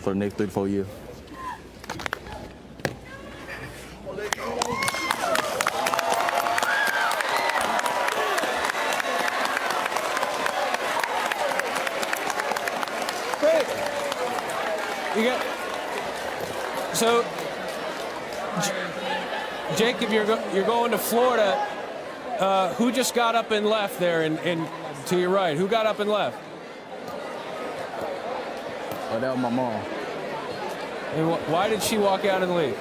for the next 3 to 4 years. Great. You got so, Jacob, you're going to Florida. Who just got up and left there? And to your right, who got up and left? Oh, that was my mom. And why did she walk out and leave?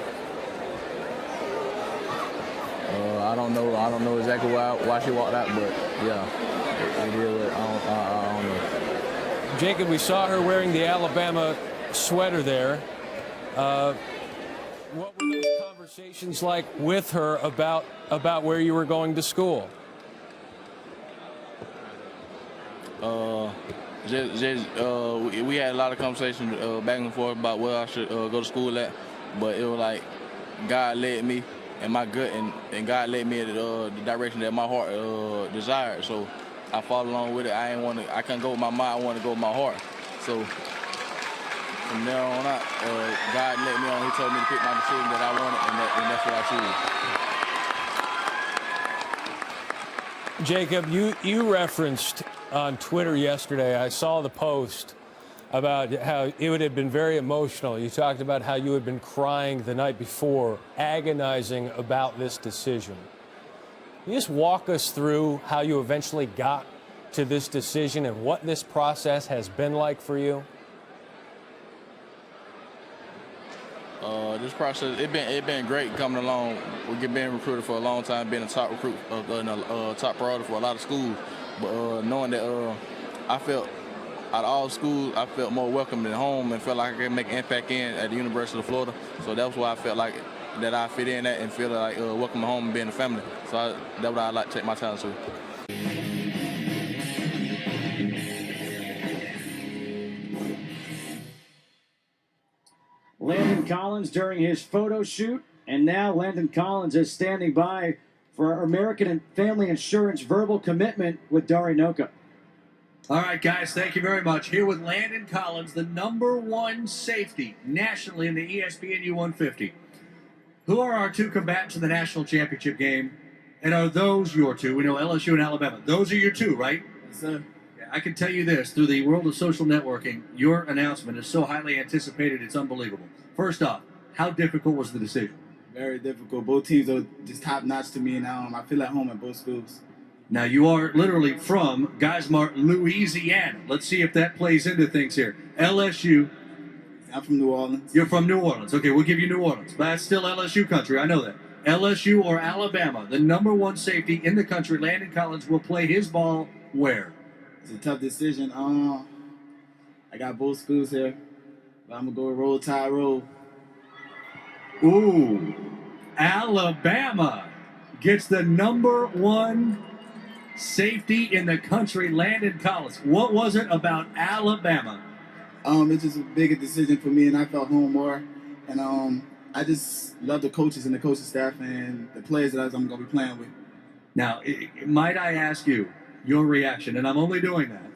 I don't know. I don't know exactly why she walked out, but yeah, it is. I don't know. Jacob, we saw her wearing the Alabama sweater there. What were those conversations like with her about where you were going to school? We had a lot of conversations back and forth about where I should go to school at, but it was like God led me and my gut, and God led me in the direction that my heart desired. So I followed along with it. I couldn't go with my mind. I wanted to go with my heart. So from there on out, God led me on. He told me to pick my decision that I wanted, and that's what I choose. Jacob, you referenced on Twitter yesterday, I saw the post about how it would have been very emotional. You talked about how you had been crying the night before, agonizing about this decision. Can you just walk us through how you eventually got to this decision and what this process has been like for you? This process, it been great coming along. We've been recruited for a long time, been a top recruit, top priority for a lot of schools. But knowing that I felt out of all schools, I felt more welcome at home and felt like I could make an impact at the University of Florida. So that's why I felt like that I fit in at and feel like welcome at home and being a family. So that's what I like to take my time to. Landon Collins during his photo shoot, and now Landon Collins is standing by for our American Family Insurance verbal commitment with GYNOCRACY. All right, guys, thank you very much. Here with Landon Collins, the #1 safety nationally in the ESPN U150. Who are our two combatants in the national championship game? And are those your two? We know LSU and Alabama. Those are your two, right? Yes, sir. I can tell you this, through the world of social networking, your announcement is so highly anticipated, it's unbelievable. First off, how difficult was the decision? Very difficult. Both teams are just top-notch to me, and I feel at home at both schools. Now, you are literally from Geismar, Louisiana. Let's see if that plays into things here. LSU. I'm from New Orleans. You're from New Orleans. Okay, we'll give you New Orleans. But that's still LSU country. I know that. LSU or Alabama, the #1 safety in the country, Landon Collins, will play his ball where? It's a tough decision. I got both schools here, but I'm going to go with Roll Tide Roll. Ooh, Alabama gets the #1 safety in the country, Landon Collins. What was it about Alabama? It's just a bigger decision for me, and I felt home more. And I just love the coaches and the coaching staff and the players that I'm going to be playing with. Now, might I ask you your reaction? And I'm only doing that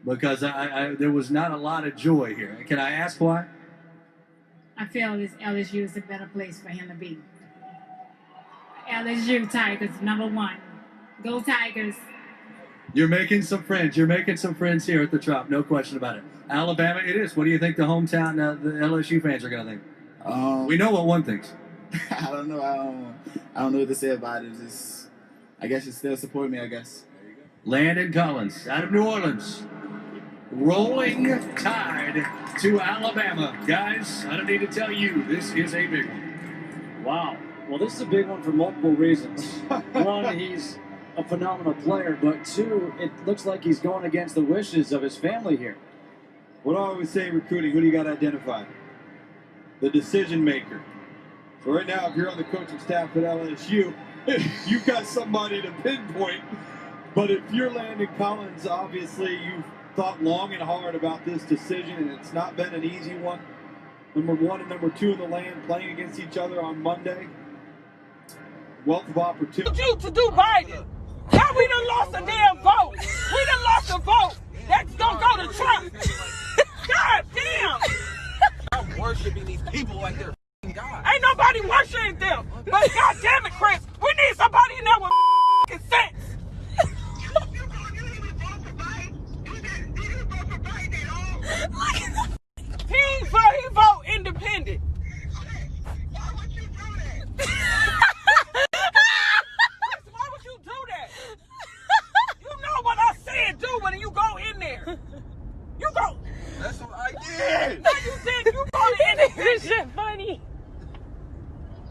because there was not a lot of joy here. Can I ask why? I feel this LSU is a better place for him to be. LSU Tigers, #1. Go Tigers. You're making some friends. You're making some friends here at the Trop. No question about it. Alabama, it is. What do you think the hometown, the LSU fans are going to think? We know what one thinks. I don't know. I don't know what to say about it. I guess you still support me, I guess. Landon Collins out of New Orleans. Rolling Tide to Alabama. Guys, I don't need to tell you, this is a big one. Wow. Well, this is a big one for multiple reasons. One, he's a phenomenal player, but two, it looks like he's going against the wishes of his family here. What I always say in recruiting, who do you got to identify? The decision maker. So right now, if you're on the coaching staff at LSU, you've got somebody to pinpoint. But if you're Landon Collins, obviously you've thought long and hard about this decision, and it's not been an easy one. #1 and #2 in the land playing against each other on Monday. Wealth of opportunity. What you to do, Biden? Now we done lost a damn vote. We done lost a vote. That's gonna go to Trump. God damn. worshiping these people like they're God. Ain't nobody worshiping them. But God damn it, Chris, we need somebody in there with sense. He vote independent. Why would you do that? Why would you do that? You know what I said do when you go in there. You go. That's what I did. No, you did. You go in there. This shit funny.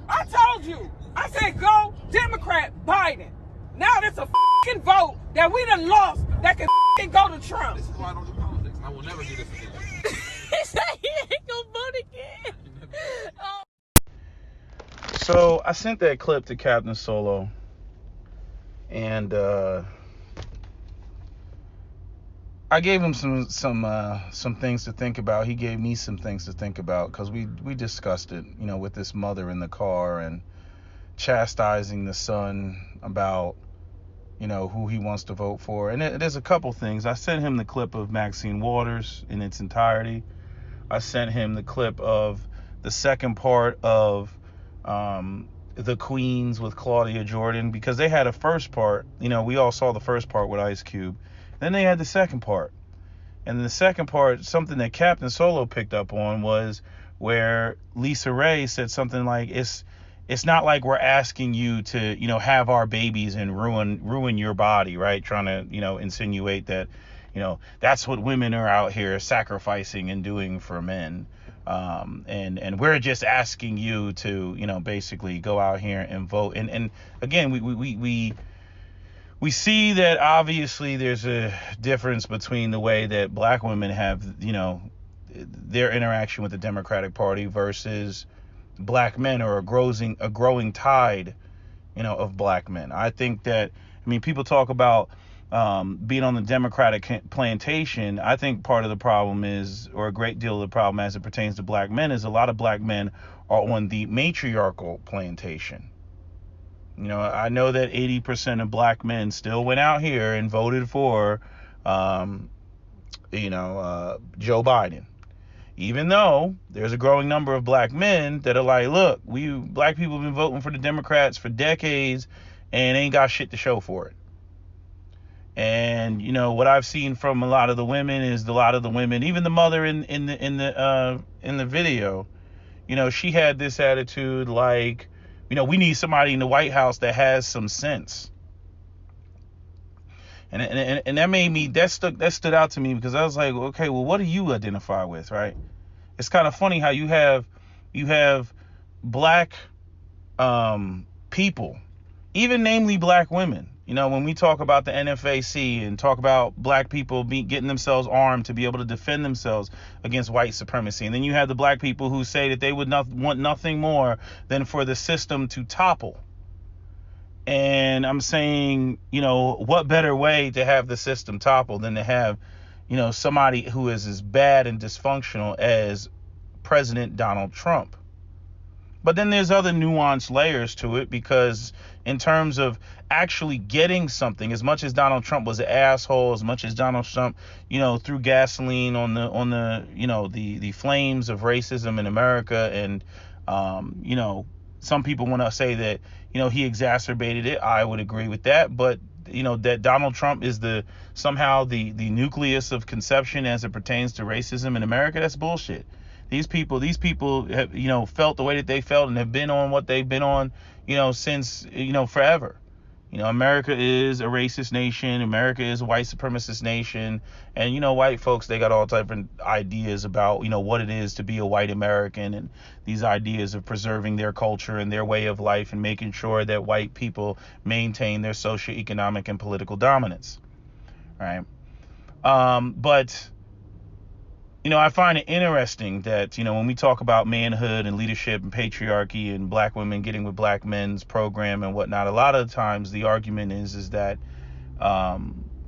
I told you. I said go Democrat Biden. Now there's a fucking vote that we done lost that can fucking go to Trump. This is why I don't do politics. I will never do this again. He said he ain't gonna vote again. Oh. So I sent that clip to Captain Solo, and I gave him some things to think about. He gave me some things to think about because we discussed it, you know, with this mother in the car and chastising the son about, you know, who he wants to vote for. And there's a couple things. I sent him the clip of Maxine Waters in its entirety. I sent him the clip of the second part of The Queens with Claudia Jordan, because they had a first part. You know, we all saw the first part with Ice Cube. Then they had the second part. And the second part, something that Captain Solo picked up on, was where Lisa Ray said something like, it's not like we're asking you to, you know, have our babies and ruin your body, right? Trying to, you know, insinuate that, you know, that's what women are out here sacrificing and doing for men. And we're just asking you to, you know, basically go out here and vote. And again, we see that obviously there's a difference between the way that black women have, you know, their interaction with the Democratic Party versus black men, or a growing tide, you know, of black men. I think that, I mean, people talk about being on the Democratic plantation. I think part of the problem is, or a great deal of the problem as it pertains to black men, is a lot of black men are on the matriarchal plantation. You know, I know that 80% of black men still went out here and voted for, Joe Biden. Even though there's a growing number of black men that are like, look, black people have been voting for the Democrats for decades and ain't got shit to show for it. And, you know, what I've seen from a lot of the women is even the mother in the video, you know, she had this attitude like, you know, we need somebody in the White House that has some sense. And that made me, that stood out to me, because I was like, okay, well, what do you identify with, right? It's kind of funny how you have black people, even namely black women. You know, when we talk about the NFAC and talk about black people getting themselves armed to be able to defend themselves against white supremacy, and then you have the black people who say that they would want nothing more than for the system to topple. And I'm saying, you know, what better way to have the system topple than to have, you know, somebody who is as bad and dysfunctional as President Donald Trump. But then there's other nuanced layers to it, because in terms of actually getting something, as much as Donald Trump was an asshole, as much as Donald Trump, you know, threw gasoline on the you know, the flames of racism in America, and you know, some people want to say that, you know, he exacerbated it. I would agree with that. But, you know, that Donald Trump is somehow the nucleus of conception as it pertains to racism in America, that's bullshit. These people have, you know, felt the way that they felt and have been on what they've been on, you know, since, you know, forever. You know, America is a racist nation. America is a white supremacist nation. And, you know, white folks, they got all different ideas about, you know, what it is to be a white American, and these ideas of preserving their culture and their way of life and making sure that white people maintain their socioeconomic and political dominance. Right. But, you know, I find it interesting that, you know, when we talk about manhood and leadership and patriarchy and black women getting with black men's program and whatnot, a lot of the times the argument is that,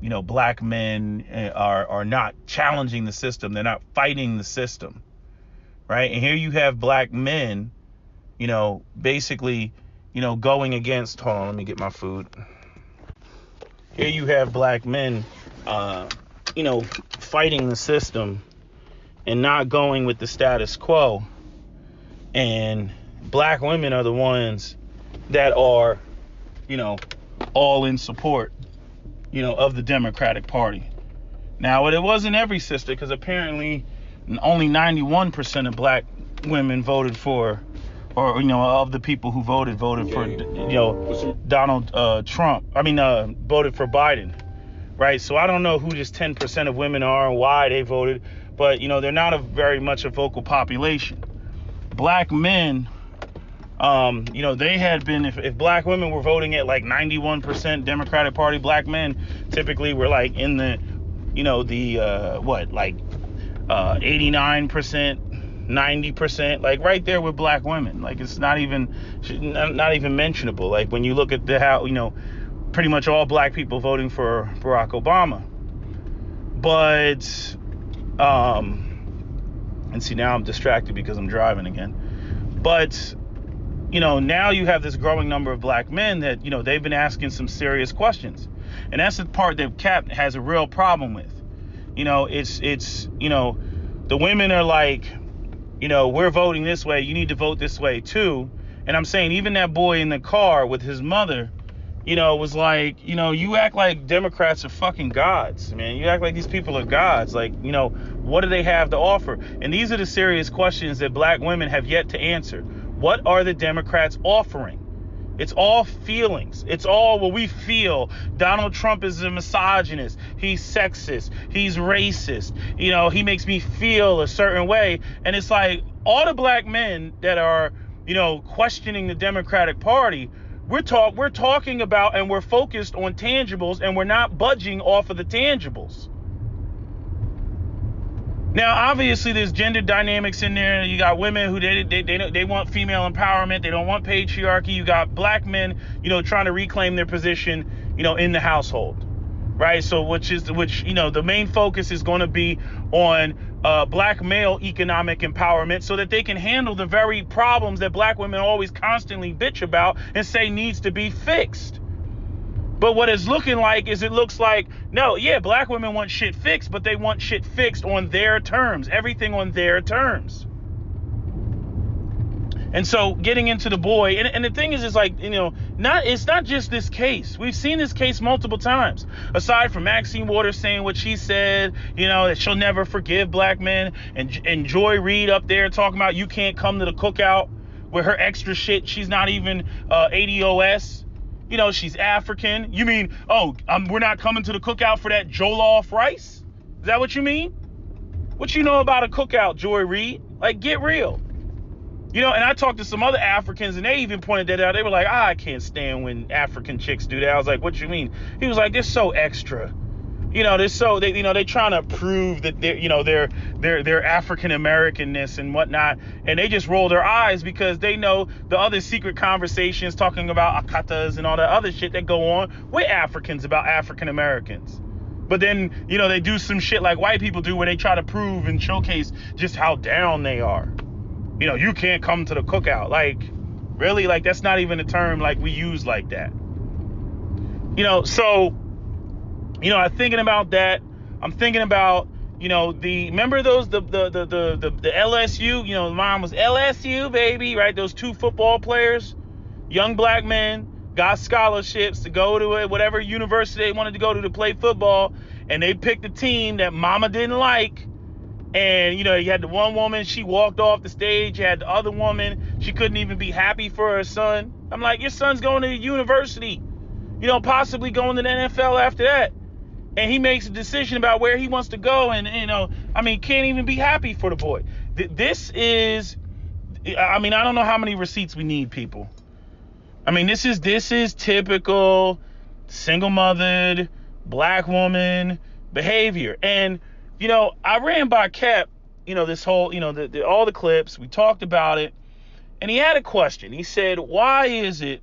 you know, black men are not challenging the system. They're not fighting the system. Right. And here you have black men, you know, basically, you know, going against, hold on, let me get my food. Here you have black men, you know, fighting the system and not going with the status quo, And black women are the ones that are, you know, all in support, you know, of the Democratic Party. Now, it wasn't every sister, because apparently only 91% of black women voted for, or, you know, of the people who voted for, you know, Donald Trump. Voted for Biden, right? So I don't know who this 10% of women are and why they voted, but, you know, they're not very much a vocal population. Black men, you know, they had been, if black women were voting at like 91% Democratic Party, black men typically were like in the, you know, the 89%, 90%, like right there with black women. Like, it's not even mentionable. Like, when you look at how, you know, pretty much all black people voting for Barack Obama. But and see, now I'm distracted because I'm driving again. But, you know, now you have this growing number of black men that, you know, they've been asking some serious questions. And that's the part that Cap has a real problem with. You know, it's you know, the women are like, you know, we're voting this way, you need to vote this way too. And I'm saying, even that boy in the car with his mother, you know, was like, you know, you act like Democrats are fucking gods, man. You act like these people are gods. Like, you know, what do they have to offer? And these are the serious questions that black women have yet to answer. What are the Democrats offering? It's all feelings. It's all what we feel. Donald Trump is a misogynist. He's sexist. He's racist. You know, he makes me feel a certain way. And it's like, all the black men that are, you know, questioning the Democratic Party, we're talking about, and we're focused on tangibles, and we're not budging off of the tangibles. Now, obviously, there's gender dynamics in there. You got women who they want female empowerment. They don't want patriarchy. You got black men, you know, trying to reclaim their position, you know, in the household, right? So, which you know, the main focus is going to be on black male economic empowerment, so that they can handle the very problems that black women always constantly bitch about and say needs to be fixed. But what it's looking like is, it looks like, no, yeah, black women want shit fixed, but they want shit fixed on their terms, everything on their terms. And so getting into the boy, and the thing is like, you know, it's not just this case. We've seen this case multiple times. Aside from Maxine Waters saying what she said, you know, that she'll never forgive black men, and Joy Reid up there talking about you can't come to the cookout with her extra shit. She's not even ADOS. You know, she's African. You mean, we're not coming to the cookout for that jollof rice? Is that what you mean? What you know about a cookout, Joy Reid? Like, get real. You know, and I talked to some other Africans, and they even pointed that out. They were like, I can't stand when African chicks do that. I was like, what you mean? He was like, they're so extra. You know, they're trying to prove that they're, you know, their African Americanness and whatnot, and they just roll their eyes because they know the other secret conversations talking about akatas and all that other shit that go on with Africans about African Americans. But then, you know, they do some shit like white people do, where they try to prove and showcase just how down they are. You know, you can't come to the cookout. Like, really? Like, that's not even a term like we use like that. You know, so, you know, I'm thinking about that. I'm thinking about, you know, remember those, the LSU, you know, mine was LSU, baby, right? Those two football players, young black men, got scholarships to go to whatever university they wanted to go to play football. And they picked a team that mama didn't like. And, you know, you had the one woman, she walked off the stage. You had the other woman, she couldn't even be happy for her son. I'm like, your son's going to the university, you know, possibly going to the NFL after that. And he makes a decision about where he wants to go, and, you know, I mean, can't even be happy for the boy. This is, I mean, I don't know how many receipts we need, people. I mean, this is typical single-mothered black woman behavior. And, you know, I ran by Cap, you know, this whole, you know, all the clips, we talked about it, and he had a question. He said, why is it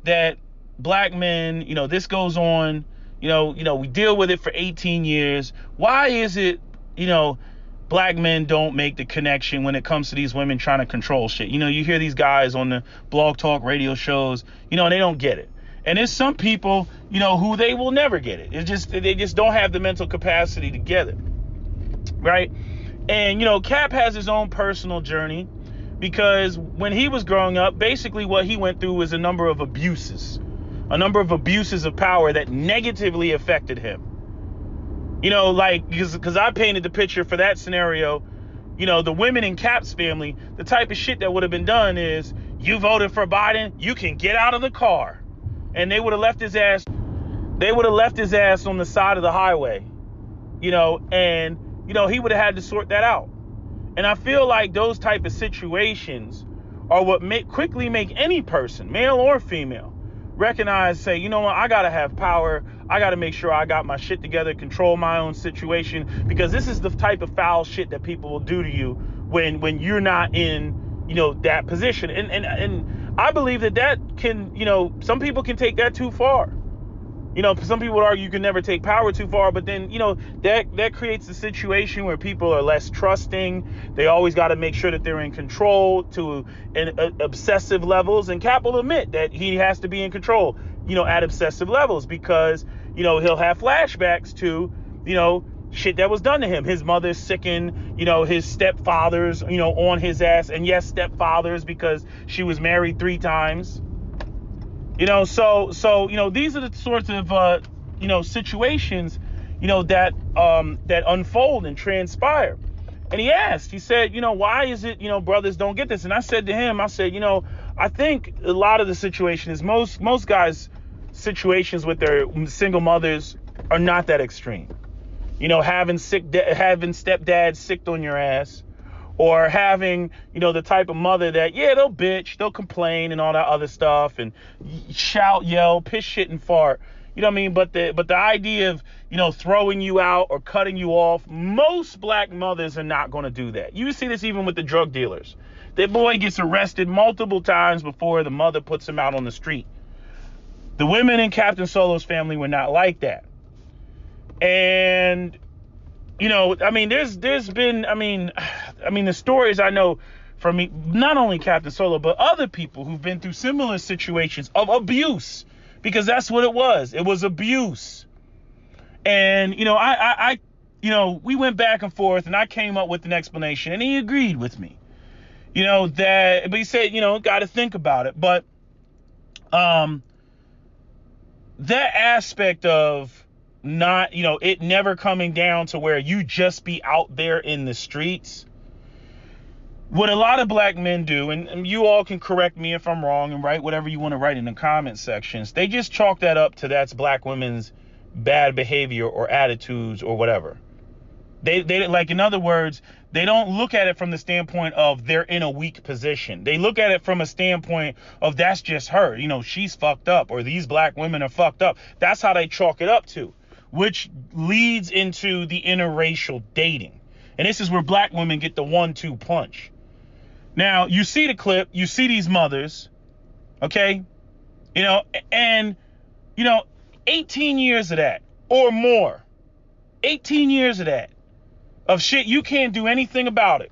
that black men, you know, this goes on, you know, we deal with it for 18 years. Why is it, you know, black men don't make the connection when it comes to these women trying to control shit? You know, you hear these guys on the blog talk radio shows, you know, and they don't get it. And there's some people, you know, who they will never get it. It's just, they just don't have the mental capacity to get it. Right? And, you know, Cap has his own personal journey, because when he was growing up, basically what he went through was a number of abuses of power that negatively affected him. You know, like, because I painted the picture for that scenario, you know, the women in Cap's family, the type of shit that would have been done is, you voted for Biden, you can get out of the car. And they would have left his ass on the side of the highway, you know, and, you know, he would have had to sort that out. And I feel like those type of situations are what quickly make any person, male or female, recognize, say, you know what, I gotta have power. I gotta make sure I got my shit together, control my own situation, because this is the type of foul shit that people will do to you when you're not in, you know, that position. And I believe that can, you know, some people can take that too far. You know, some people would argue you can never take power too far, but then, you know, that creates a situation where people are less trusting. They always got to make sure that they're in control to obsessive levels. And Cap will admit that he has to be in control, you know, at obsessive levels, because, you know, he'll have flashbacks to, you know, shit that was done to him. His mother sickened, you know, his stepfathers, you know, on his ass. And yes, stepfathers, because she was married 3 times. You know, so you know, these are the sorts of you know, situations, you know, that unfold and transpire. And he said, you know, why is it, you know, brothers don't get this? And I said to him, I said, you know, I think a lot of the situation is most guys' situations with their single mothers are not that extreme. You know, having stepdad sicked on your ass, or having, you know, the type of mother that, yeah, they'll bitch, they'll complain and all that other stuff, and shout, yell, piss, shit, and fart. You know what I mean? But the idea of, you know, throwing you out or cutting you off, most black mothers are not going to do that. You see this even with the drug dealers. Their boy gets arrested multiple times before the mother puts him out on the street. The women in Captain Solo's family were not like that. And, you know, I mean, there's been, I mean, the stories I know from me, not only Captain Solo, but other people who've been through similar situations of abuse, because that's what it was. It was abuse. And, you know, I you know, we went back and forth, and I came up with an explanation, and he agreed with me, you know, but he said, you know, got to think about it. But that aspect of not, you know, it never coming down to where you just be out there in the streets. What a lot of black men do, and you all can correct me if I'm wrong and write whatever you want to write in the comment sections, they just chalk that up to that's black women's bad behavior or attitudes or whatever. They like, in other words, they don't look at it from the standpoint of they're in a weak position. They look at it from a standpoint of that's just her. You know, she's fucked up, or these black women are fucked up. That's how they chalk it up to, which leads into the interracial dating. And this is where black women get the 1-2 punch. Now, you see the clip, you see these mothers, okay? You know, and, you know, 18 years of that or more, 18 years of that, of shit, you can't do anything about it.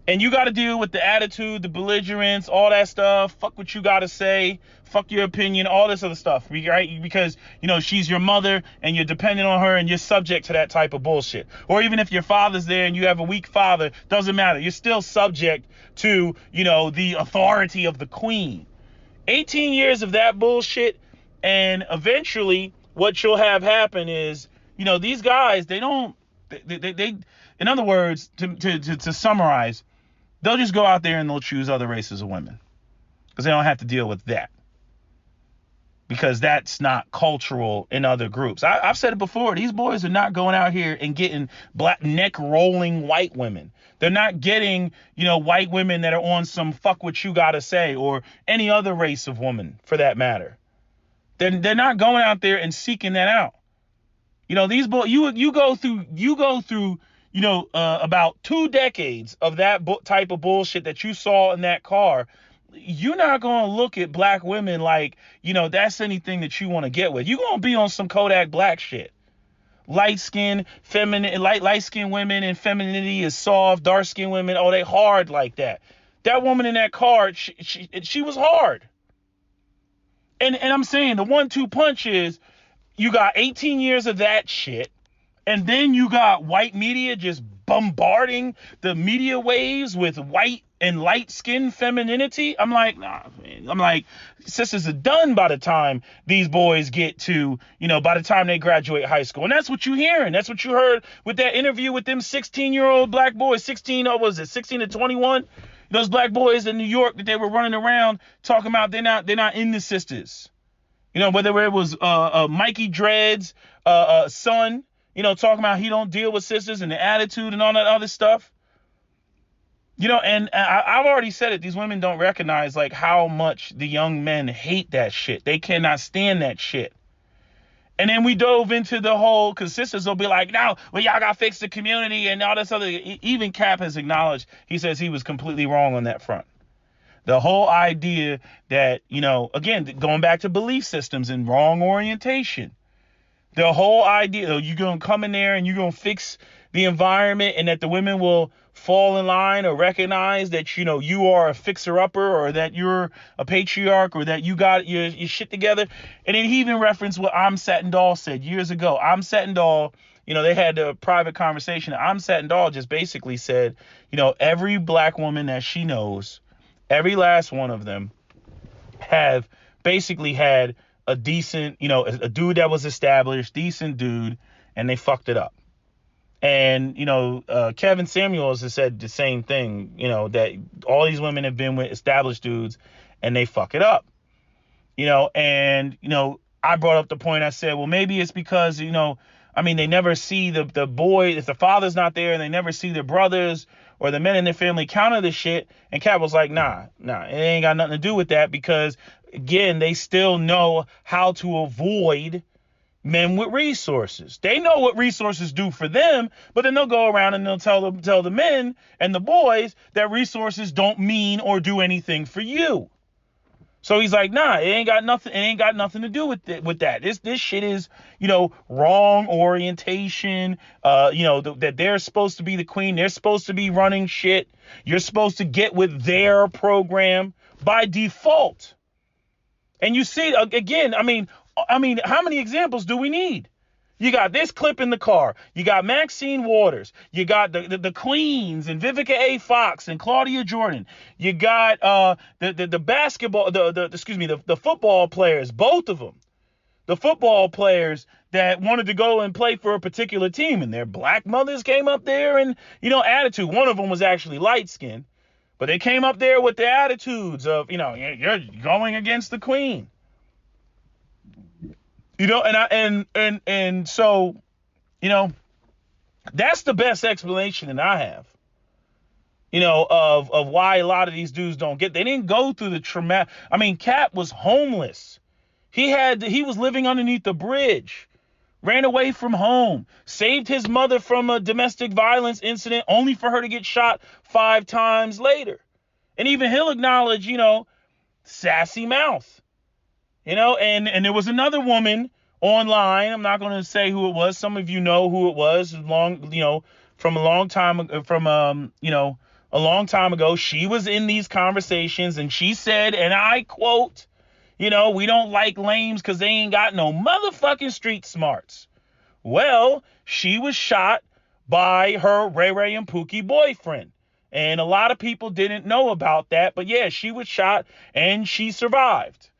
And you got to deal with the attitude, the belligerence, all that stuff. Fuck what you got to say. Fuck your opinion, all this other stuff, right? Because, you know, she's your mother and you're dependent on her and you're subject to that type of bullshit. Or even if your father's there and you have a weak father, doesn't matter. You're still subject to, you know, the authority of the queen. 18 years of that bullshit, and eventually what you'll have happen is, you know, these guys, they in other words, to summarize, they'll just go out there and they'll choose other races of women because they don't have to deal with that, because that's not cultural in other groups. I've said it before. These boys are not going out here and getting black neck rolling white women. They're not getting, you know, white women that are on some fuck what you gotta say, or any other race of woman for that matter. They're not going out there and seeking that out. You know, these boys, you go through, you know, about 2 decades of that type of bullshit that you saw in that car. You're not going to look at black women like, you know, that's anything that you want to get with. You're going to be on some Kodak Black shit. Light-skinned, feminine, light-skinned women, and femininity is soft. Dark-skinned women, oh, they hard like that. That woman in that car, she was hard. And I'm saying the 1-2 punch is, you got 18 years of that shit, and then you got white media just bombarding the media waves with white and light skin femininity. I'm like, nah, man. I'm like, sisters are done by the time these boys get to, by the time they graduate high school. And that's what you're hearing. That's what you heard with that interview with them 16-year-old black boys, 16 to 21? Those black boys in New York that they were running around talking about they're not into sisters. Whether it was Mikey Dread's son, talking about he don't deal with sisters and the attitude and all that other stuff. And I've already said it. These women don't recognize like how much the young men hate that shit. They cannot stand that shit. And then we dove into the whole, because sisters will be like, no, well, y'all got to fix the community and all this other. Even Cap has acknowledged, he says he was completely wrong on that front. The whole idea that, again, going back to belief systems and wrong orientation. The whole idea, you're going to come in there and you're going to fix the environment and that the women will fall in line or recognize that, you are a fixer-upper or that you're a patriarch or that you got your shit together. And then he even referenced what Amsat and Dahl said years ago. Amsat and Dahl, they had a private conversation. Amsat and Dahl just basically said, every black woman that she knows, every last one of them have basically had a decent, a dude that was established, decent dude, and they fucked it up. And, Kevin Samuels has said the same thing, that all these women have been with established dudes and they fuck it up. And I brought up the point, I said, well, maybe it's because, they never see the boy, if the father's not there and they never see their brothers or the men in their family counter the shit. And Kat was like, nah, it ain't got nothing to do with that because, again, they still know how to avoid men with resources. They know what resources do for them, but then they'll go around and they'll tell the men and the boys that resources don't mean or do anything for you. So he's like, nah, it ain't got nothing to do with that. This shit is, wrong orientation. That they're supposed to be the queen. They're supposed to be running shit. You're supposed to get with their program by default. And you see, again, how many examples do we need? You got this clip in the car. You got Maxine Waters. You got the Queens and Vivica A. Fox and Claudia Jordan. You got the basketball, the football players, both of them. The football players that wanted to go and play for a particular team, and their black mothers came up there and, attitude. One of them was actually light skinned, but they came up there with the attitudes of, you're going against the queen. And so, that's the best explanation that I have, of why a lot of these dudes they didn't go through the traumatic. Cap was homeless. He was living underneath the bridge, ran away from home, saved his mother from a domestic violence incident only for her to get shot 5 times later. And even he'll acknowledge, sassy mouth. And there was another woman online. I'm not going to say who it was. Some of you know who it was. From a long time ago. She was in these conversations and she said, and I quote, we don't like lames because they ain't got no motherfucking street smarts. Well, she was shot by her Ray Ray and Pookie boyfriend. And a lot of people didn't know about that. But yeah, she was shot and she survived.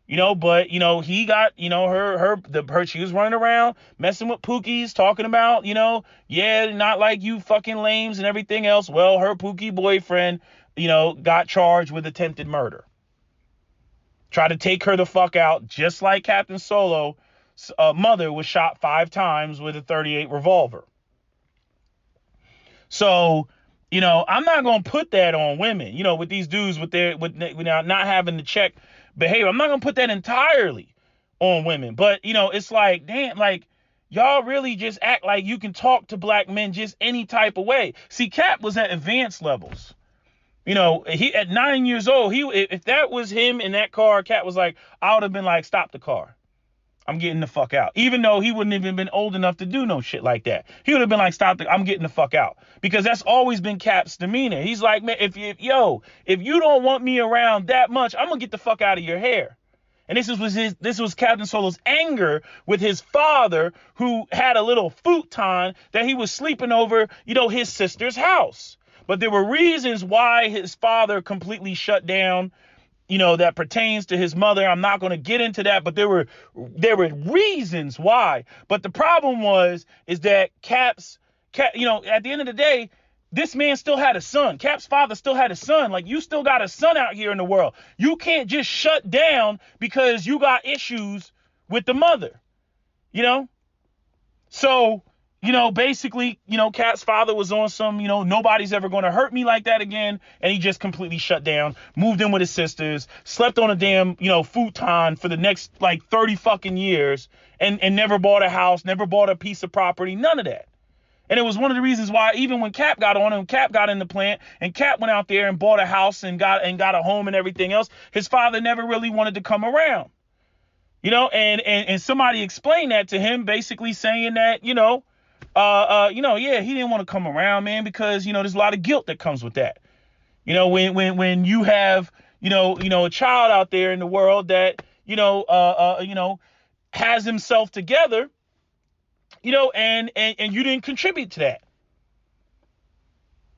But he got, her she was running around messing with Pookies, talking about, not like you fucking lames and everything else. Well, her Pookie boyfriend, got charged with attempted murder. Tried to take her the fuck out, just like Captain Solo's mother was shot 5 times with a .38 revolver. So, I'm not going to put that on women, with these dudes with not having to check behavior. I'm not going to put that entirely on women, but it's like, damn, like y'all really just act like you can talk to black men just any type of way. See, Cap was at advanced levels. He at 9 years old, if that was him in that car, Cap was like, I would have been like, stop the car. I'm getting the fuck out. Even though he wouldn't even been old enough to do no shit like that. He would have been like, I'm getting the fuck out. Because that's always been Cap's demeanor. He's like, man, if you don't want me around that much, I'm going to get the fuck out of your hair. And this was Captain Solo's anger with his father, who had a little futon that he was sleeping over, his sister's house. But there were reasons why his father completely shut down, that pertains to his mother. I'm not going to get into that, but there were reasons why. But the problem is that Cap, at the end of the day, this man still had a son. Cap's father still had a son. Like, you still got a son out here in the world. You can't just shut down because you got issues with the mother, So, basically, Cap's father was on some, nobody's ever going to hurt me like that again. And he just completely shut down, moved in with his sisters, slept on a damn, futon for the next 30 fucking years and never bought a house, never bought a piece of property, none of that. And it was one of the reasons why even when Cap got on him, Cap got in the plant and Cap went out there and bought a house and got a home and everything else, his father never really wanted to come around. And somebody explained that to him, basically saying that, he didn't want to come around, man, because, there's a lot of guilt that comes with that. When you have, a child out there in the world that, has himself together, and you didn't contribute to that.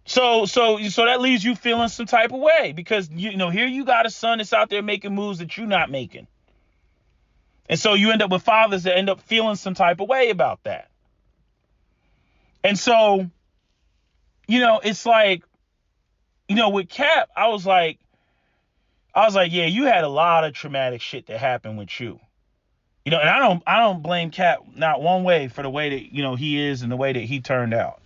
So that leaves you feeling some type of way because, here you got a son that's out there making moves that you're not making. And so you end up with fathers that end up feeling some type of way about that. And so, it's like, with Cap, I was like, yeah, you had a lot of traumatic shit that happened with you. And I don't blame Cap not one way for the way that, he is and the way that he turned out.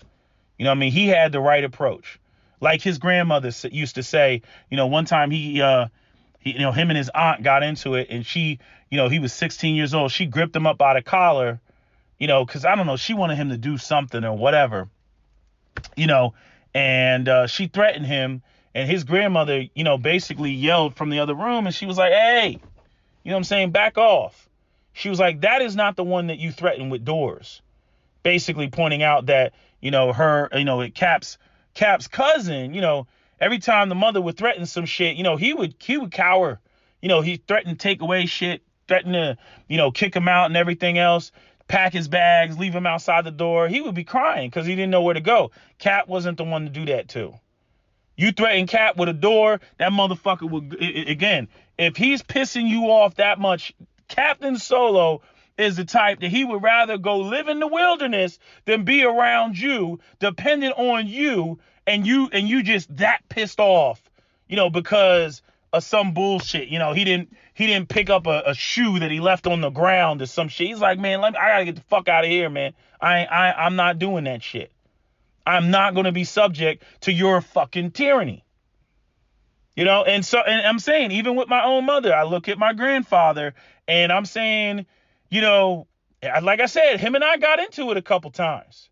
He had the right approach. Like his grandmother used to say, one time he him and his aunt got into it and she, he was 16 years old. She gripped him up by the collar, because I don't know, she wanted him to do something or whatever, and she threatened him and his grandmother, basically yelled from the other room and she was like, hey, back off. She was like, that is not the one that you threatened with doors. Basically pointing out that, her, Cap's cousin, every time the mother would threaten some shit, he would cower. He threatened to take away shit, threatened to, kick him out and everything else, pack his bags, leave him outside the door. He would be crying because he didn't know where to go. Cap wasn't the one to do that too. You threaten Cap with a door, that motherfucker would, again, if he's pissing you off that much, Captain Solo is the type that he would rather go live in the wilderness than be around you, dependent on you, and you just that pissed off, because of some bullshit. He didn't pick up a shoe that he left on the ground or some shit. He's like, man, I gotta get the fuck out of here, man. I'm not doing that shit. I'm not gonna be subject to your fucking tyranny. And I'm saying, even with my own mother, I look at my grandfather and I'm saying, like I said, him and I got into it a couple times,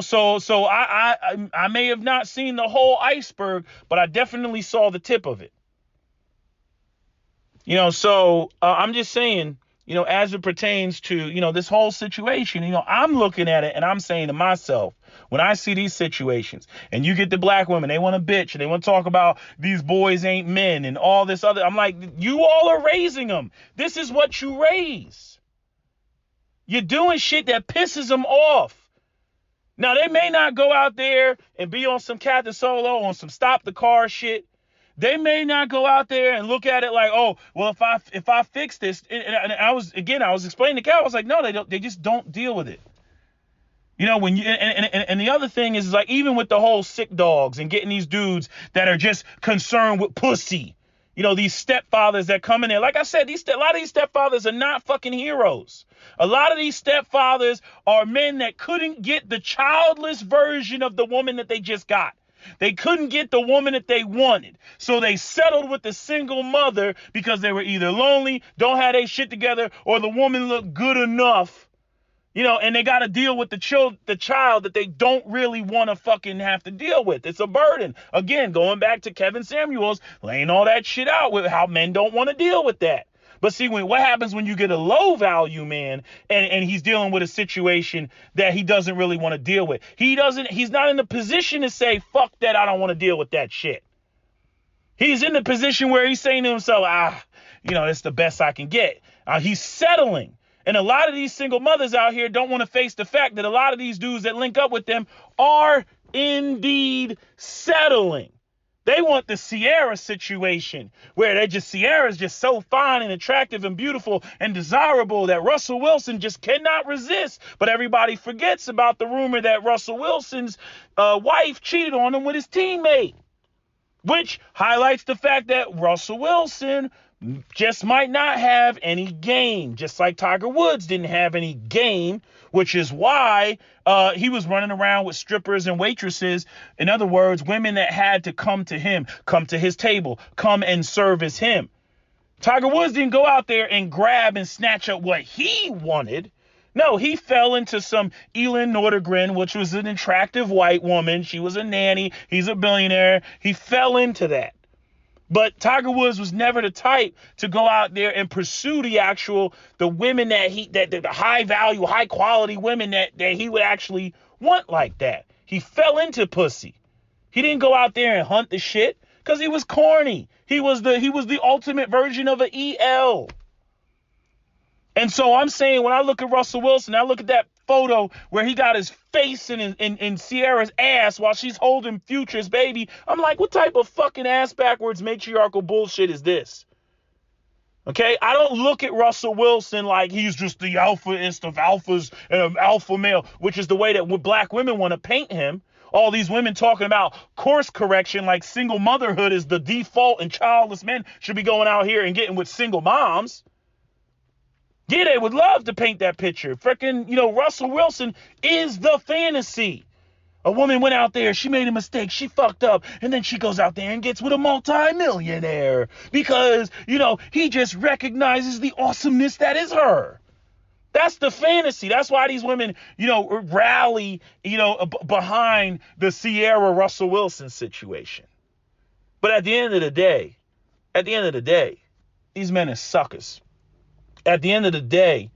so I may have not seen the whole iceberg, but I definitely saw the tip of it. So I'm just saying, as it pertains to, this whole situation, I'm looking at it and I'm saying to myself, when I see these situations and you get the black women, they want to bitch and they want to talk about these boys ain't men and all this other, I'm like, you all are raising them. This is what you raise. You're doing shit that pisses them off. Now, they may not go out there and be on some Captain Solo, on some stop the car shit. They may not go out there and look at it like, oh, well, if I fix this, and I was explaining to Cal, I was like, no, they just don't deal with it. When you and the other thing is like, even with the whole sick dogs and getting these dudes that are just concerned with pussy, these stepfathers that come in there. Like I said, a lot of these stepfathers are not fucking heroes. A lot of these stepfathers are men that couldn't get the childless version of the woman that they just got. They couldn't get the woman that they wanted. So they settled with the single mother because they were either lonely, don't have their shit together, or the woman looked good enough, and they got to deal with the child that they don't really want to fucking have to deal with. It's a burden. Again, going back to Kevin Samuels, laying all that shit out with how men don't want to deal with that. But see, what happens when you get a low value man and he's dealing with a situation that he doesn't really want to deal with? He's not in the position to say, fuck that, I don't want to deal with that shit. He's in the position where he's saying to himself, it's the best I can get. He's settling. And a lot of these single mothers out here don't want to face the fact that a lot of these dudes that link up with them are indeed settling. They want the Sierra situation where Sierra's just so fine and attractive and beautiful and desirable that Russell Wilson just cannot resist. But everybody forgets about the rumor that Russell Wilson's wife cheated on him with his teammate, which highlights the fact that Russell Wilson just might not have any game, just like Tiger Woods didn't have any game, which is why he was running around with strippers and waitresses. In other words, women that had to come to him, come to his table, come and service him. Tiger Woods didn't go out there and grab and snatch up what he wanted. No, he fell into some Elin Nordegren, which was an attractive white woman. She was a nanny. He's a billionaire. He fell into that. But Tiger Woods was never the type to go out there and pursue the women the high value, high quality women that he would actually want like that. He fell into pussy. He didn't go out there and hunt the shit because he was corny. He was the ultimate version of an EL. And so I'm saying, when I look at Russell Wilson, I look at that photo where he got his face in Sierra's ass while she's holding Future's baby. I'm like, what type of fucking ass backwards matriarchal bullshit is this? Okay, I don't look at Russell Wilson like he's just the alphaist of alphas and an alpha male, which is the way that black women want to paint him. All these women talking about course correction like single motherhood is the default and childless men should be going out here and getting with single moms. Yeah, they would love to paint that picture. Freaking, Russell Wilson is the fantasy. A woman went out there, she made a mistake, she fucked up, and then she goes out there and gets with a multi-millionaire because, he just recognizes the awesomeness that is her. That's the fantasy. That's why these women, rally, behind the Sierra Russell Wilson situation. But at the end of the day, these men are suckers. At the end of the day,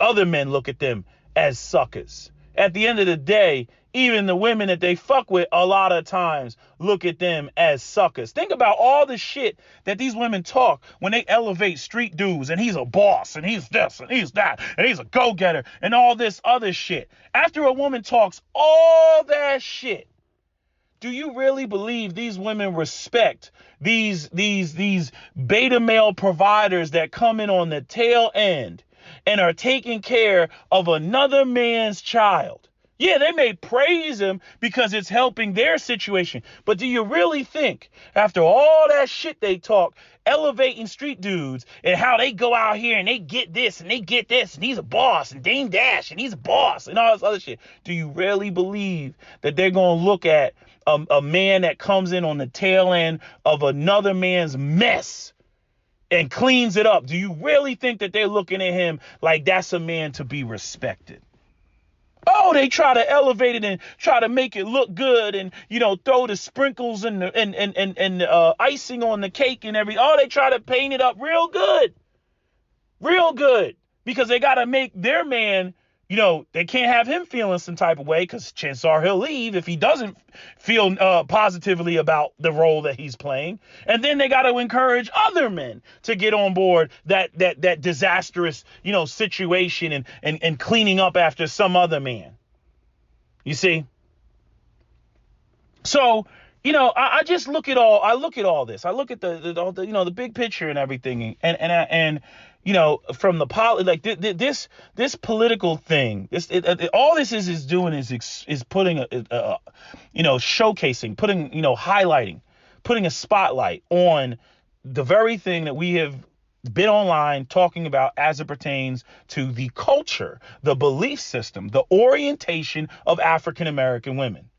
other men look at them as suckers. At the end of the day, even the women that they fuck with a lot of times look at them as suckers. Think about all the shit that these women talk when they elevate street dudes and he's a boss and he's this and he's that and he's a go-getter and all this other shit. After a woman talks all that shit, do you really believe these women respect these beta male providers that come in on the tail end and are taking care of another man's child? Yeah, they may praise him because it's helping their situation. But do you really think, after all that shit they talk, elevating street dudes and how they go out here and they get this and they get this and he's a boss and Dame Dash and he's a boss and all this other shit, do you really believe that they're going to look at a man that comes in on the tail end of another man's mess and cleans it up? Do you really think that they're looking at him like that's a man to be respected? Oh, they try to elevate it and try to make it look good and, throw the sprinkles and icing on the cake and everything. Oh, they try to paint it up real good. Real good. Because they got to make their man, they can't have him feeling some type of way because chances are he'll leave if he doesn't feel positively about the role that he's playing. And then they got to encourage other men to get on board that disastrous, situation and cleaning up after some other man. You see? So, I just look at all this. I look at the big picture and everything and from the this political thing, all this is doing is putting showcasing, putting, highlighting, putting a spotlight on the very thing that we have been online talking about as it pertains to the culture, the belief system, the orientation of African American women.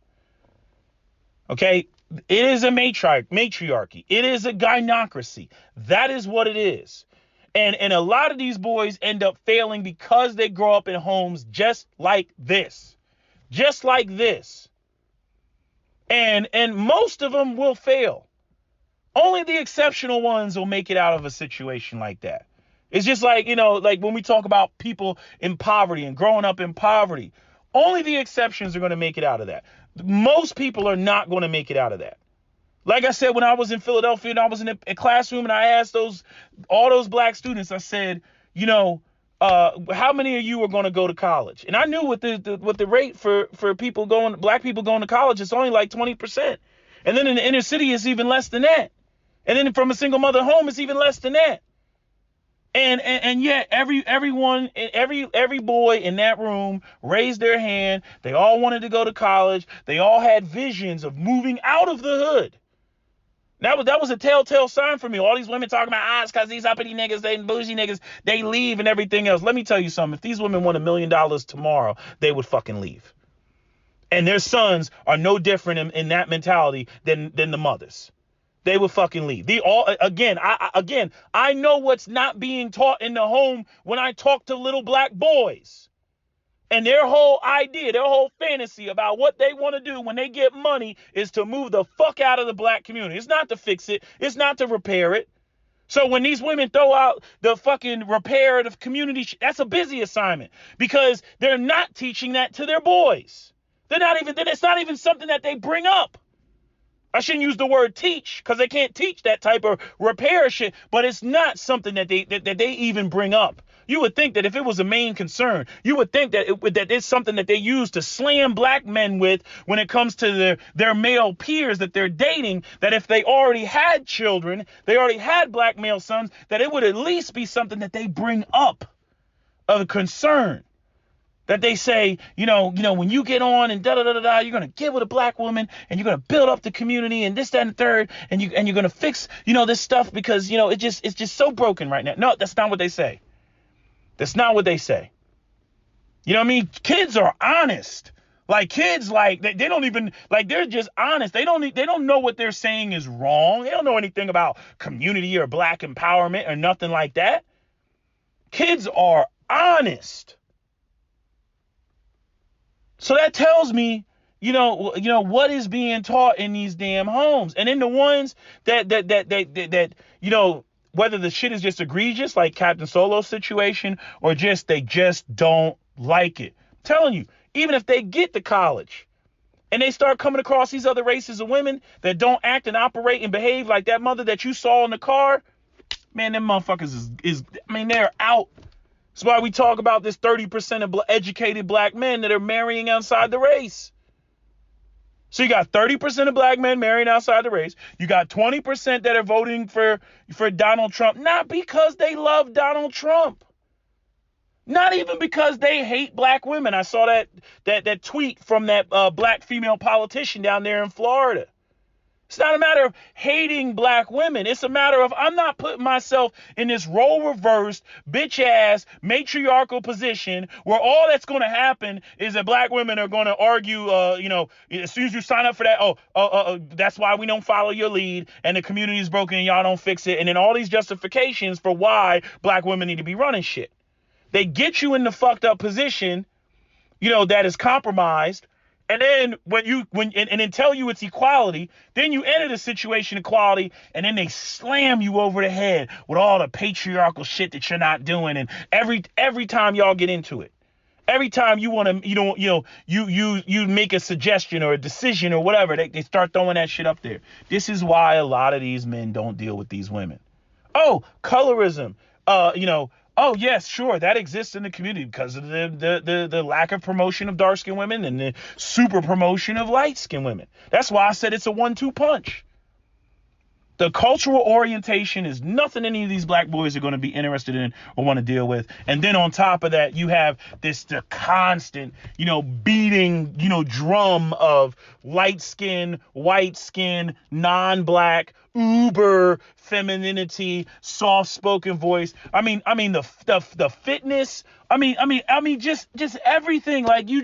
Okay, it is a matriarchy. It is a gynocracy. That is what it is. And a lot of these boys end up failing because they grow up in homes just like this. Just like this. And most of them will fail. Only the exceptional ones will make it out of a situation like that. It's just like, like when we talk about people in poverty and growing up in poverty, only the exceptions are going to make it out of that. Most people are not going to make it out of that. Like I said, when I was in Philadelphia and I was in a classroom and I asked all those black students, I said, you know, how many of you are going to go to college? And I knew what the rate for black people going to college is only like 20%. And then in the inner city, it's even less than that. And then from a single mother home, it's even less than that. And yet every boy in that room raised their hand. They all wanted to go to college. They all had visions of moving out of the hood. That was a telltale sign for me. All these women talking about, it's because these uppity niggas, they bougie niggas, they leave and everything else. Let me tell you something. If these women won $1 million tomorrow, they would fucking leave. And their sons are no different in that mentality than the mothers. They would fucking leave. I know what's not being taught in the home when I talk to little black boys. And their whole idea, their whole fantasy about what they want to do when they get money is to move the fuck out of the black community. It's not to fix it. It's not to repair it. So when these women throw out the fucking repair of community, that's a busy assignment because they're not teaching that to their boys. It's not even something that they bring up. I shouldn't use the word teach because they can't teach that type of repair shit, but it's not something that they even bring up. You would think that if it was a main concern, you would think that it's something that they use to slam black men with when it comes to their male peers that they're dating, that if they already had children, they already had black male sons, that it would at least be something that they bring up of concern. That they say, you know, when you get on and da-da-da-da-da, you're going to get with a black woman and you're going to build up the community and this, that, and the third, and you're going to fix, this stuff because, it's just so broken right now. No, that's not what they say. That's not what they say. You know what I mean? Kids are honest. Like kids, like they don't even like they're just honest. They don't know what they're saying is wrong. They don't know anything about community or black empowerment or nothing like that. Kids are honest. So that tells me, what is being taught in these damn homes. And then the ones that whether the shit is just egregious, like Captain Solo's situation, or they just don't like it. I'm telling you, even if they get to college and they start coming across these other races of women that don't act and operate and behave like that mother that you saw in the car, man, them motherfuckers they're out. That's why we talk about this 30% of educated black men that are marrying outside the race. So you got 30% of black men marrying outside the race. You got 20% that are voting for Donald Trump, not because they love Donald Trump. Not even because they hate black women. I saw that tweet from that black female politician down there in Florida. It's not a matter of hating black women. It's a matter of I'm not putting myself in this role reversed, bitch ass, matriarchal position where all that's going to happen is that black women are going to argue, as soon as you sign up for that, that's why we don't follow your lead and the community is broken and y'all don't fix it. And then all these justifications for why black women need to be running shit. They get you in the fucked up position, that is compromised. And then when they tell you it's equality, then you enter the situation equality, and then they slam you over the head with all the patriarchal shit that you're not doing. And every time y'all get into it, every time you want to, you make a suggestion or a decision or whatever, they start throwing that shit up there. This is why a lot of these men don't deal with these women. Oh, colorism, Oh, yes, sure. That exists in the community because of the lack of promotion of dark-skinned women and the super promotion of light-skinned women. That's why I said it's a 1-2 punch. The cultural orientation is nothing any of these black boys are going to be interested in or want to deal with. And then on top of that, you have the constant, beating, drum of light skin, white skin, non-black, uber femininity, soft-spoken voice. The fitness. Just everything. Like you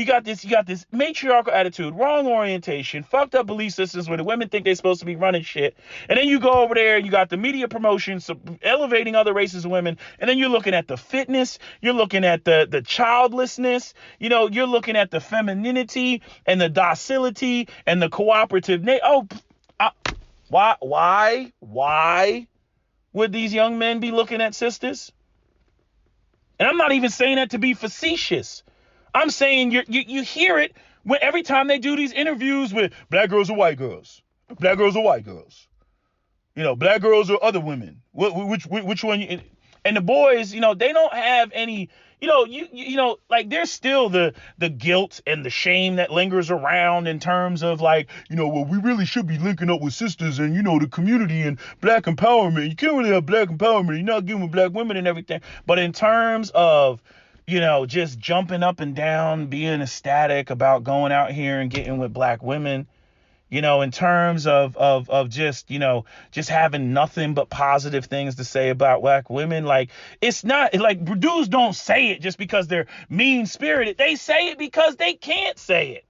got this matriarchal attitude, wrong orientation, fucked up belief systems where the women think they're supposed to be running shit. And then you go over there and you got the media promotion, so elevating other races of women. And then you're looking at the fitness, you're looking at the childlessness, you're looking at the femininity and the docility and the cooperative. Why would these young men be looking at sisters? And I'm not even saying that to be facetious. I'm saying you hear it every time they do these interviews with black girls or white girls. Black girls or white girls? You know, black girls or other women? Which one? And the boys, you know, they don't have any. You know, you know, like there's still the guilt and the shame that lingers around in terms of like, you know, well, we really should be linking up with sisters and, you know, the community and black empowerment. You can't really have black empowerment. You're not giving with black women and everything. But in terms of, you know, just jumping up and down, being ecstatic about going out here and getting with black women, you know, in terms of just, you know, just having nothing but positive things to say about black women. Like, it's not like dudes don't say it just because they're mean spirited. They say it because they can't say it.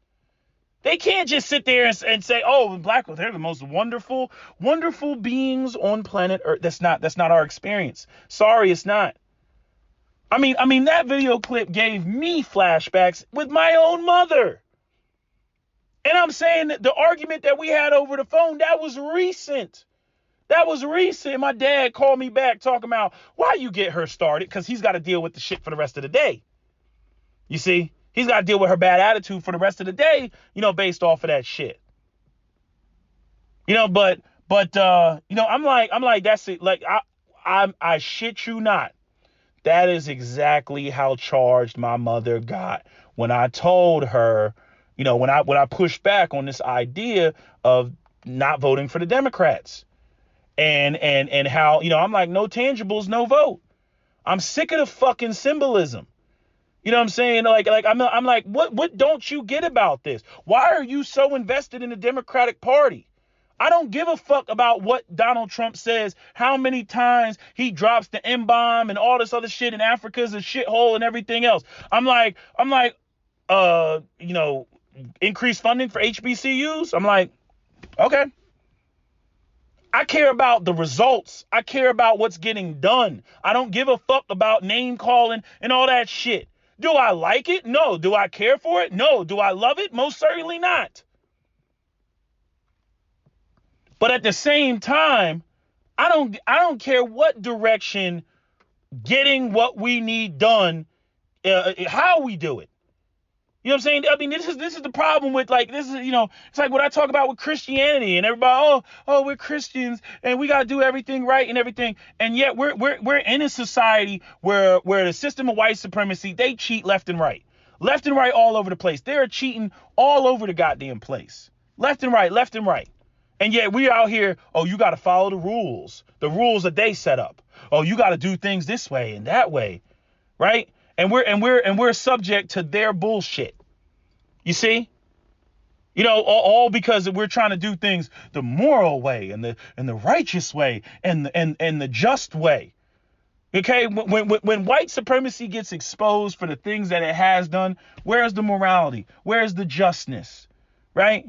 They can't just sit there and say, oh, black, they're the most wonderful beings on planet Earth. That's not our experience. Sorry, it's not. I mean, that video clip gave me flashbacks with my own mother. And I'm saying that the argument that we had over the phone, that was recent. That was recent. My dad called me back talking about why you get her started, because he's got to deal with the shit for the rest of the day. You see, he's got to deal with her bad attitude for the rest of the day, you know, based off of that shit. You know, but you know, I'm like, that's it. Like, I shit you not. That is exactly how charged my mother got when I told her, you know, when I pushed back on this idea of not voting for the Democrats, and how, you know, I'm like, no tangibles, no vote. I'm sick of the fucking symbolism. You know what I'm saying? Like I'm like, what don't you get about this? Why are you so invested in the Democratic Party? I don't give a fuck about what Donald Trump says, how many times he drops the M-bomb and all this other shit, and Africa's a shithole and everything else. I'm like, you know, increase funding for HBCUs. I'm like, okay. I care about the results. I care about what's getting done. I don't give a fuck about name calling and all that shit. Do I like it? No. Do I care for it? No. Do I love it? Most certainly not. But at the same time, I don't care what direction getting what we need done, how we do it. You know what I'm saying? I mean, this is the problem with, like, this is, you know, it's like what I talk about with Christianity and everybody, oh, we're Christians and we got to do everything right and everything. And yet we're in a society where the system of white supremacy, they cheat left and right all over the place. They're cheating all over the goddamn place. Left and right. And yet we out here, oh, you got to follow the rules that they set up. Oh, you got to do things this way and that way. Right? And we're subject to their bullshit. You see? You know, all because we're trying to do things the moral way and the righteous way and the just way. Okay? When white supremacy gets exposed for the things that it has done, where's the morality? Where's the justness? Right?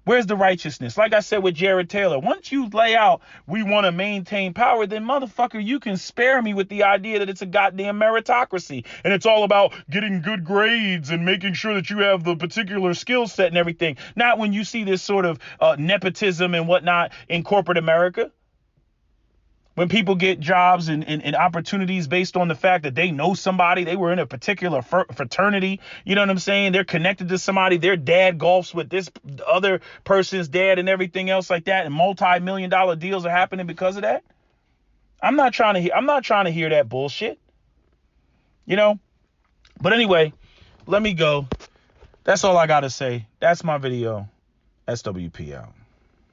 Where's the righteousness? Like I said with Jared Taylor, once you lay out, we want to maintain power, then motherfucker, you can spare me with the idea that it's a goddamn meritocracy and it's all about getting good grades and making sure that you have the particular skill set and everything. Not when you see this sort of nepotism and whatnot in corporate America. When people get jobs and opportunities based on the fact that they know somebody, they were in a particular fraternity, you know what I'm saying? They're connected to somebody, their dad golfs with this other person's dad and everything else like that, and multi-million-dollar deals are happening because of that. I'm not trying to hear that bullshit. You know? But anyway, let me go. That's all I got to say. That's my video. SWP out.